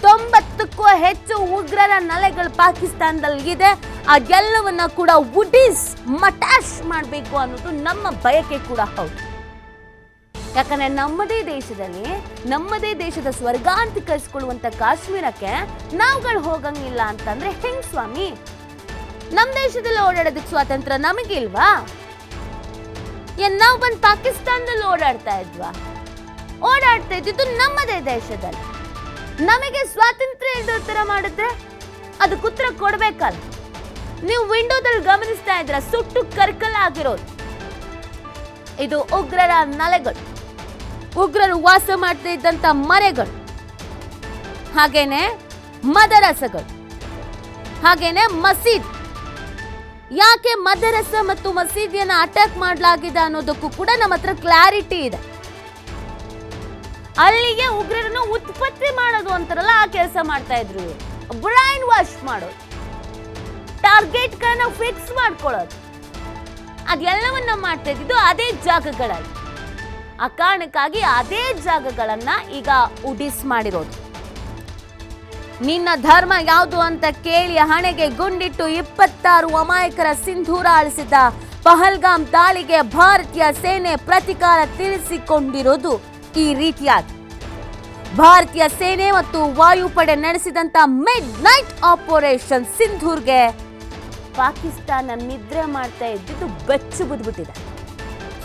90ಕ್ಕೂ ಹೆಚ್ಚು ಉಗ್ರರ ನೆಲೆಗಳು ಪಾಕಿಸ್ತಾನದಲ್ಲಿ ಇದೆ. ಅದೆಲ್ಲವನ್ನ ಕೂಡ ವುಡೀಸ್ ಮಟಾಶ್ ಮಾಡಬೇಕು ಅನ್ನೋದು ನಮ್ಮ ಬಯಕೆ ಕೂಡ ಹೌದು. ಯಾಕಂದ್ರೆ ನಮ್ಮದೇ ದೇಶದ ಸ್ವರ್ಗ ಅಂತ ಕರೆಸ್ಕೊಳ್ಳುವಂತ ಕಾಶ್ಮೀರಕ್ಕೆ ನಾವುಗಳು ಹೋಗಂಗಿಲ್ಲ ಅಂತಂದ್ರೆ ಹೆಂಗ್ ಸ್ವಾಮಿ? ನಮ್ಮ ದೇಶದಲ್ಲಿ ಓಡಾಡೋದಕ್ಕೆ ಸ್ವಾತಂತ್ರ್ಯ ನಮಗಿಲ್ವಾ? ನಾವು ಬಂದು ಪಾಕಿಸ್ತಾನದಲ್ಲಿ ಓಡಾಡ್ತಾ ಇದ್ದಿದ್ದು ನಮ್ಮದೇ ದೇಶದಲ್ಲಿ. ನಮಗೆ ಸ್ವಾತಂತ್ರ್ಯ ಇಲ್ದೋ ತರ ಮಾಡಿದ್ರೆ ಅದಕ್ಕೆ ಉತ್ತರ ಕೊಡ್ಬೇಕಲ್ಲ. ನೀವು ವಿಂಡೋದಲ್ಲಿ ಗಮನಿಸ್ತಾ ಇದ್ರ ಸುಟ್ಟು ಕರ್ಕಲಾಗಿರೋದು ಇದು ಉಗ್ರರ ನೆಲೆಗಳು, ಉಗ್ರರು ವಾಸ ಮಾಡ್ತಾ ಇದ್ದಂತ ಮನೆಗಳು, ಹಾಗೇನೆ ಮದರಸಗಳು, ಹಾಗೇನೆ ಮಸೀದಿ. ಯಾಕೆ ಮದರಸ ಮತ್ತು ಮಸೀದಿಯನ್ನ ಅಟ್ಯಾಕ್ ಮಾಡಲಾಗಿದೆ ಅನ್ನೋದಕ್ಕೂ ಕೂಡ ನಮ್ಮ ಹತ್ರ ಕ್ಲಾರಿಟಿ ಇದೆ. ಅಲ್ಲಿಗೆ ಉಗ್ರರನ್ನು ಉತ್ಪತ್ತಿ ಮಾಡೋದು ಅಂತಾರಲ್ಲ, ಆ ಕೆಲಸ ಮಾಡ್ತಾ ಇದ್ರು. ಬ್ರೈನ್ ವಾಶ್ ಮಾಡೋದು, ಟಾರ್ಗೆಟ್ ಗಳನ್ನ ಫಿಕ್ಸ್ ಮಾಡ್ಕೊಳ್ಳೋದು, ಅದೆಲ್ಲವನ್ನ ಮಾಡ್ತಾ ಇದ್ದಿದ್ದು ಅದೇ ಜಾಗಗಳಲ್ಲಿ. ಆ ಕಾರಣಕ್ಕಾಗಿ ಅದೇ ಜಾಗಗಳನ್ನ ಈಗ ಉಡಿಸ್ ಮಾಡಿರೋದು. ನಿನ್ನ ಧರ್ಮ ಯಾವುದು ಅಂತ ಕೇಳಿ ಹಣೆಗೆ ಗುಂಡಿಟ್ಟು 26 ಅಮಾಯಕರ ಸಿಂಧೂರ ಅಳಿಸಿದ ಪಹಲ್ಗಾಮ್ ದಾಳಿಗೆ ಭಾರತೀಯ ಸೇನೆ ಪ್ರತಿಕಾರ ತೀರಿಸಿಕೊಂಡಿರೋದು ಈ ರೀತಿಯಾಗಿ. ಭಾರತೀಯ ಸೇನೆ ಮತ್ತು ವಾಯುಪಡೆ ನಡೆಸಿದಂತ ಮಿಡ್ ನೈಟ್ ಆಪರೇಷನ್ ಸಿಂಧೂರ್ಗೆ ಪಾಕಿಸ್ತಾನ ನಿದ್ರೆ ಮಾಡ್ತಾ ಇದ್ದಿದ್ದು ಬೆಚ್ಚು ಬಿದ್ದುಬಿಟ್ಟಿದೆ.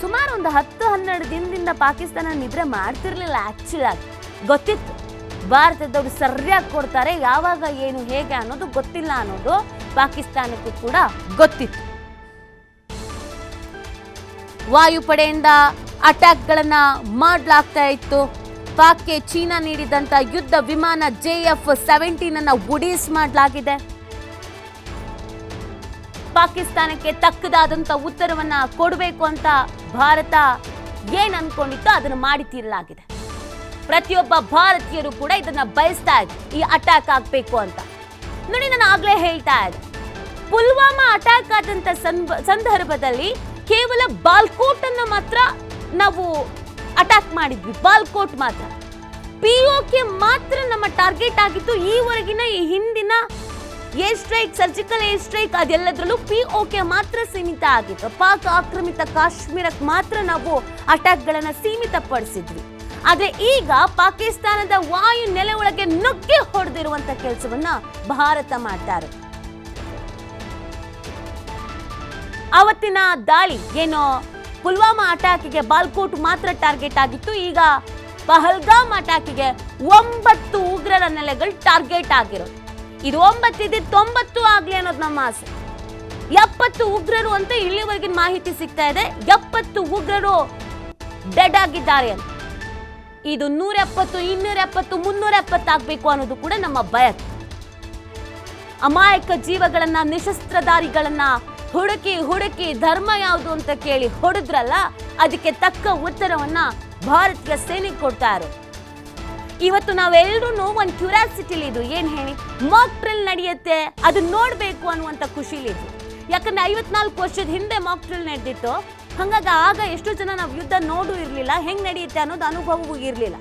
ಸುಮಾರು ಒಂದು 10-12 ದಿನದಿಂದ ಪಾಕಿಸ್ತಾನ ನಿದ್ರೆ ಮಾಡ್ತಿರ್ಲಿಲ್ಲ. ಆಕ್ಚುಲ್ ಆಗಿ ಗೊತ್ತಿತ್ತು, ಭಾರತದವರು ಸರಿಯಾಗಿ ಕೊಡ್ತಾರೆ, ಯಾವಾಗ ಏನು ಹೇಗೆ ಅನ್ನೋದು ಗೊತ್ತಿಲ್ಲ ಅನ್ನೋದು ಪಾಕಿಸ್ತಾನಕ್ಕೂ ಕೂಡ ಗೊತ್ತಿತ್ತು. ವಾಯುಪಡೆಯಿಂದ ಅಟ್ಯಾಕ್ಗಳನ್ನ ಮಾಡಲಾಗ್ತಾ ಇತ್ತು. ಪಾಕ್ಗೆ ಚೀನಾ ನೀಡಿದಂತ ಯುದ್ಧ ವಿಮಾನ JF-17 ಅನ್ನ ಉಡೀಸ್ ಮಾಡಲಾಗಿದೆ. ಪಾಕಿಸ್ತಾನಕ್ಕೆ ತಕ್ಕದಾದಂತ ಉತ್ತರವನ್ನ ಕೊಡಬೇಕು ಅಂತ ಭಾರತ ಏನ್ ಅನ್ಕೊಂಡಿತ್ತು ಅದನ್ನು ಮಾಡಿ ತೀರಲಾಗಿದೆ. ಪ್ರತಿಯೊಬ್ಬ ಭಾರತೀಯರು ಕೂಡ ಇದನ್ನ ಬಯಸ್ತಾ ಇದ್ರು, ಈ ಅಟ್ಯಾಕ್ ಆಗ್ಬೇಕು ಅಂತ. ನೋಡಿ, ನಾನು ಆಗ್ಲೇ ಹೇಳ್ತಾ ಇದ್ದೆ, ಪುಲ್ವಾಮಾ ಅಟ್ಯಾಕ್ ಆದಂತ ಸಂದರ್ಭದಲ್ಲಿ ಕೇವಲ ಬಾಲ್ಕೋಟ್ ಅನ್ನ ಮಾತ್ರ ನಾವು ಅಟ್ಯಾಕ್ ಮಾಡಿದ್ವಿ. ಬಾಲ್ಕೋಟ್ ಮಾತ್ರ, POK ಮಾತ್ರ ನಮ್ಮ ಟಾರ್ಗೆಟ್ ಆಗಿತ್ತು. ಈವರೆಗಿನ ಈ ಹಿಂದಿನ air strike, surgical air strike ಅದೆಲ್ಲದರಲ್ಲೂ POK ಮಾತ್ರ ಸೀಮಿತ ಆಗಿತ್ತು. ಪಾಕ್ ಆಕ್ರಮಿತ ಕಾಶ್ಮೀರಕ್ಕೆ ಮಾತ್ರ ನಾವು ಅಟ್ಯಾಕ್ಗಳನ್ನ ಸೀಮಿತಪಡಿಸಿದ್ವಿ. ಆದ್ರೆ ಈಗ ಪಾಕಿಸ್ತಾನದ ವಾಯು ನೆಲೆ ಒಳಗೆ ನುಗ್ಗಿ ಹೊಡೆದಿರುವಂತ ಕೆಲಸವನ್ನ ಭಾರತ ಮಾಡ್ತಾರೆ. ಅವತ್ತಿನ ದಾಳಿ ಏನು ಪುಲ್ವಾಮಾ ಅಟ್ಯಾಕ್ಗೆ ಬಾಲ್ಕೋಟ್ ಮಾತ್ರ ಟಾರ್ಗೆಟ್ ಆಗಿತ್ತು. ಈಗ ಪಹಲ್ಗಾಮ್ ಅಟ್ಯಾಕ್ಗೆ 9 ಉಗ್ರರ ನೆಲೆಗಳು ಟಾರ್ಗೆಟ್ ಆಗಿರೋದು. ಇದು 9 ಇದ್ದು 90 ಆಗ್ಲಿ ಅನ್ನೋದು ನಮ್ಮ ಆಸೆ. 70 ಉಗ್ರರು ಅಂತ ಇಲ್ಲಿವರೆಗಿನ ಮಾಹಿತಿ ಸಿಗ್ತಾ ಇದೆ. 70 ಉಗ್ರರು ಡೆಡ್ ಆಗಿದ್ದಾರೆ ಅಂತ. ಇದು 170, 270, 370 ಆಗ್ಬೇಕು ಅನ್ನೋದು ಕೂಡ ನಮ್ಮ ಬಯಕೆ. ಅಮಾಯಕ ಜೀವಗಳನ್ನ, ನಿಶಸ್ತ್ರಧಾರಿಗಳನ್ನ ಹುಡುಕಿ ಧರ್ಮ ಯಾವುದು ಅಂತ ಕೇಳಿ ಹೊಡೆದ್ರಲ್ಲ, ಅದಕ್ಕೆ ತಕ್ಕ ಉತ್ತರವನ್ನ ಭಾರತೀಯ ಸೇನೆ ಕೊಡ್ತಾ ಇರೋ. ಇವತ್ತು ನಾವೆಲ್ಲರೂ ಒಂದು ಕ್ಯೂರಿಯಾಸಿಟಿಲಿ ಇದ್ವು, ಏನ್ ಹೇಳಿ, ಮಾಕ್ ಡ್ರಿಲ್ ನಡೆಯುತ್ತೆ, ಅದು ನೋಡ್ಬೇಕು ಅನ್ನುವಂತ ಖುಷಿಲಿದ್ವು. ಯಾಕಂದ್ರೆ 54 ವರ್ಷದ ಹಿಂದೆ ಮಾಕ್ ಡ್ರಿಲ್ ನಡೆದಿತ್ತು. ಹಾಗಾಗಿ ಆಗ ಎಷ್ಟು ಜನ ನಾವು ಯುದ್ಧ ನೋಡು ಇರಲಿಲ್ಲ, ಹೆಂಗ್ ನಡೆಯುತ್ತೆ ಅನ್ನೋದು ಅನುಭವವೂ ಇರಲಿಲ್ಲ.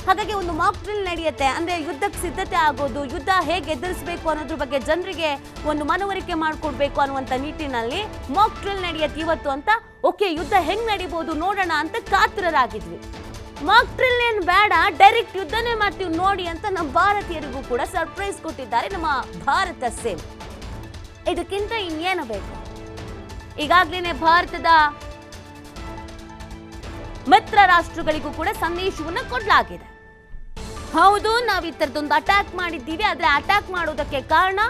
ಹಾಗಾಗಿ ಒಂದು ಮಾಕ್ ಡ್ರಿಲ್ ನಡೆಯುತ್ತೆ ಅಂದ್ರೆ ಯುದ್ಧಕ್ಕೆ ಸಿದ್ಧತೆ ಆಗೋದು, ಯುದ್ಧ ಹೇಗೆ ಎದುರಿಸಬೇಕು ಅನ್ನೋದ್ರ ಬಗ್ಗೆ ಜನರಿಗೆ ಒಂದು ಮನವರಿಕೆ ಮಾಡಿಕೊಡ್ಬೇಕು ಅನ್ನುವಂಥ ನಿಟ್ಟಿನಲ್ಲಿ ಮಾಕ್ ಡ್ರಿಲ್ ನಡೆಯುತ್ತೆ ಇವತ್ತು ಅಂತ. ಓಕೆ, ಯುದ್ಧ ಹೆಂಗ್ ನಡೀಬಹುದು ನೋಡೋಣ ಅಂತ ಕಾತರರಾಗಿದ್ವಿ. ಮಾಕ್ ಡ್ರಿಲ್ ಏನ್ ಬೇಡ, ಡೈರೆಕ್ಟ್ ಯುದ್ಧನೇ ಮಾಡ್ತೀವಿ ನೋಡಿ ಅಂತ ನಮ್ಮ ಭಾರತೀಯರಿಗೂ ಕೂಡ ಸರ್ಪ್ರೈಸ್ ಕೊಟ್ಟಿದ್ದಾರೆ ನಮ್ಮ ಭಾರತ ಸೇನೆ. ಇದಕ್ಕಿಂತ ಇನ್ನೇನು ಬೇಕು? ಈಗಾಗಲೇ ಭಾರತದ ಮಿತ್ರ ರಾಷ್ಟ್ರಗಳಿಗೂ ಕೂಡ ಸಂದೇಶವನ್ನು ಕೊಡಲಾಗಿದೆ. ಹೌದು, ನಾವು ಈ ತರದೊಂದು ಅಟ್ಯಾಕ್ ಮಾಡಿದ್ದೀವಿ, ಆದ್ರೆ ಅಟ್ಯಾಕ್ ಮಾಡೋದಕ್ಕೆ ಕಾರಣ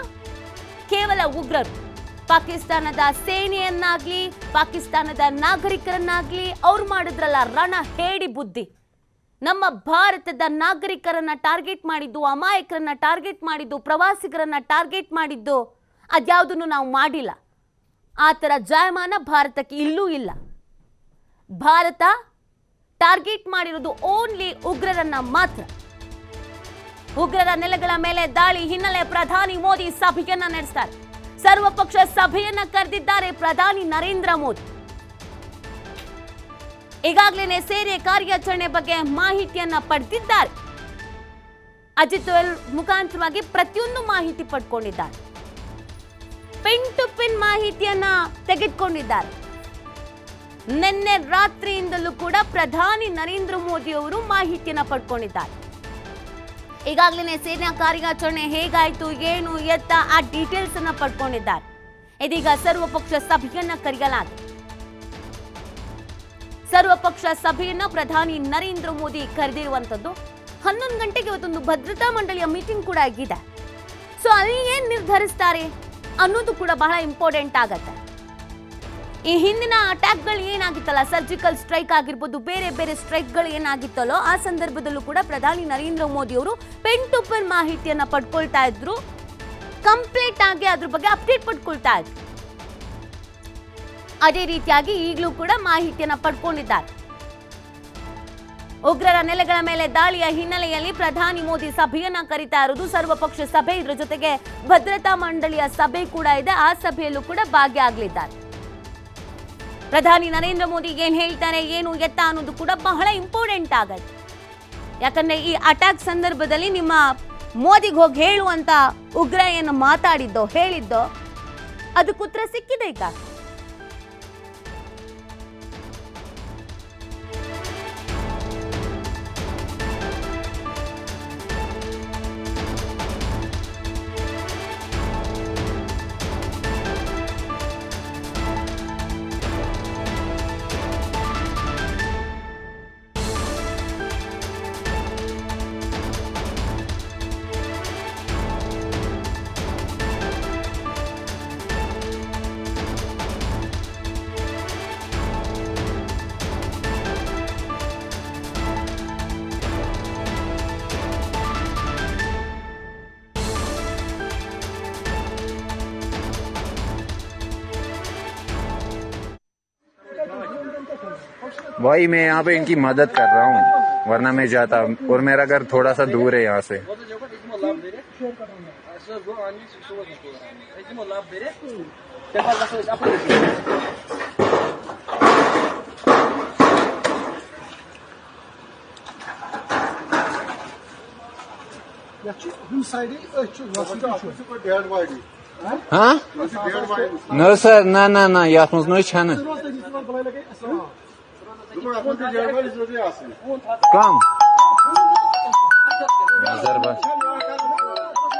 ಕೇವಲ ಉಗ್ರರು. ಪಾಕಿಸ್ತಾನದ ಸೇನೆಯನ್ನಾಗ್ಲಿ, ಪಾಕಿಸ್ತಾನದ ನಾಗರಿಕರನ್ನಾಗ್ಲಿ ಅವ್ರು ಮಾಡಿದ್ರಲ್ಲ ರಣ ಹೇಡಿ ಬುದ್ಧಿ. ನಮ್ಮ ಭಾರತದ ನಾಗರಿಕರನ್ನ ಟಾರ್ಗೆಟ್ ಮಾಡಿದ್ದು, ಅಮಾಯಕರನ್ನ ಟಾರ್ಗೆಟ್ ಮಾಡಿದ್ದು, ಪ್ರವಾಸಿಗರನ್ನ ಟಾರ್ಗೆಟ್ ಮಾಡಿದ್ದು ಅದ್ಯಾವುದನ್ನು ನಾವು ಮಾಡಿಲ್ಲ. ಆ ಥರ ಜಾಯಮಾನ ಭಾರತಕ್ಕೆ ಇಲ್ಲೂ ಇಲ್ಲ. ಭಾರತ ಟಾರ್ಗೆಟ್ ಮಾಡಿರೋದು ಓನ್ಲಿ ಉಗ್ರರನ್ನ ಮಾತ್ರ. ಉಗ್ರರ ನೆಲೆಗಳ ಮೇಲೆ ದಾಳಿ ಹಿನ್ನೆಲೆ ಪ್ರಧಾನಿ ಮೋದಿ ಸಭೆಯನ್ನ ನಡೆಸ್ತಾರೆ. ಸರ್ವಪಕ್ಷ ಸಭೆಯನ್ನ ಕರೆದಿದ್ದಾರೆ ಪ್ರಧಾನಿ ನರೇಂದ್ರ ಮೋದಿ. ಈಗಾಗಲೇ ಸೇನೆ ಕಾರ್ಯಾಚರಣೆ ಬಗ್ಗೆ ಮಾಹಿತಿಯನ್ನ ಪಡೆದಿದ್ದಾರೆ. ಅಜಿತ್ ಮುಖಾಂತರವಾಗಿ ಪ್ರತಿಯೊಂದು ಮಾಹಿತಿ ಪಡ್ಕೊಂಡಿದ್ದಾರೆ. ಪಿನ್ ಟು ಪಿನ್ ಮಾಹಿತಿಯನ್ನ ತೆಗೆದುಕೊಂಡಿದ್ದಾರೆ. ನಿನ್ನೆ ರಾತ್ರಿಯಿಂದಲೂ ಕೂಡ ಪ್ರಧಾನಿ ನರೇಂದ್ರ ಮೋದಿ ಅವರು ಮಾಹಿತಿಯನ್ನ ಪಡ್ಕೊಂಡಿದ್ದಾರೆ. ಈಗಾಗಲೇ ಸೇನಾ ಕಾರ್ಯಾಚರಣೆ ಹೇಗಾಯ್ತು, ಏನು ಎತ್ತ ಆ ಡೀಟೇಲ್ಸ್ ಅನ್ನ ಪಡ್ಕೊಂಡಿದ್ದಾರೆ. ಇದೀಗ ಸರ್ವಪಕ್ಷ ಸಭೆಯನ್ನ ಕರೆಯಲಾಗಿದೆ. ಸರ್ವಪಕ್ಷ ಸಭೆಯನ್ನ ಪ್ರಧಾನಿ ನರೇಂದ್ರ ಮೋದಿ ಕರೆದಿರುವಂತದ್ದು. 11 ಗಂಟೆಗೆ ಇವತ್ತೊಂದು ಭದ್ರತಾ ಮಂಡಳಿಯ ಮೀಟಿಂಗ್ ಕೂಡ ಆಗಿದೆ. ಸೊ ಅಲ್ಲಿ ಏನ್ ನಿರ್ಧರಿಸ್ತಾರೆ ಅನ್ನೋದು ಕೂಡ ಬಹಳ ಇಂಪಾರ್ಟೆಂಟ್ ಆಗತ್ತೆ. ಈ ಹಿಂದಿನ ಅಟ್ಯಾಕ್ಗಳು ಏನಾಗಿತ್ತಲ್ಲ, ಸರ್ಜಿಕಲ್ ಸ್ಟ್ರೈಕ್ ಆಗಿರ್ಬೋದು, ಬೇರೆ ಬೇರೆ ಸ್ಟ್ರೈಕ್ಗಳು ಏನಾಗಿತ್ತಲ್ಲೋ ಆ ಸಂದರ್ಭದಲ್ಲೂ ಕೂಡ ಪ್ರಧಾನಿ ನರೇಂದ್ರ ಮೋದಿ ಅವರು ಪೆನ್ ಟು ಪೆನ್ ಮಾಹಿತಿಯನ್ನ ಪಡ್ಕೊಳ್ತಾ ಇದ್ರು. ಕಂಪ್ಲೀಟ್ ಆಗಿ ಅದ್ರ ಬಗ್ಗೆ ಅಪ್ಡೇಟ್ ಪಡ್ಕೊಳ್ತಾ ಇದ್ರು. ಅದೇ ರೀತಿಯಾಗಿ ಈಗಲೂ ಕೂಡ ಮಾಹಿತಿಯನ್ನ ಪಡ್ಕೊಂಡಿದ್ದಾರೆ. ಉಗ್ರರ ನೆಲೆಗಳ ಮೇಲೆ ದಾಳಿಯ ಹಿನ್ನೆಲೆಯಲ್ಲಿ ಪ್ರಧಾನಿ ಮೋದಿ ಸಭೆಯನ್ನ ಕರೀತಾ ಇರೋದು ಸರ್ವಪಕ್ಷ ಸಭೆ. ಇದರ ಜೊತೆಗೆ ಭದ್ರತಾ ಮಂಡಳಿಯ ಸಭೆ ಕೂಡ ಇದೆ. ಆ ಸಭೆಯಲ್ಲೂ ಕೂಡ ಭಾಗಿಯಾಗಲಿದ್ದಾರೆ. ಪ್ರಧಾನಿ ನರೇಂದ್ರ ಮೋದಿ ಏನ್ ಹೇಳ್ತಾರೆ, ಏನು ಎತ್ತ ಅನ್ನೋದು ಕೂಡ ಬಹಳ ಇಂಪಾರ್ಟೆಂಟ್ ಆಗತ್ತೆ. ಯಾಕಂದ್ರೆ ಈ ಅಟ್ಯಾಕ್ ಸಂದರ್ಭದಲ್ಲಿ ನಿಮ್ಮ ಮೋದಿಗೆ ಹೋಗಿ ಹೇಳುವಂತ ಉಗ್ರ ಏನು ಮಾತಾಡಿದ್ದೋ ಹೇಳಿದ್ದೋ ಅದಕ್ಕೆ ಉತ್ತರ ಸಿಕ್ಕಿದೆ ಈಗ. भाई मैं यहाँ पे इनकी मदद कर रहा हूँ, वरना मैं जाता, और मेरा घर थोड़ा सा दूर है यहाँ से. हाँ नो सर ना ना ना यात मज नो छान कम नजर बस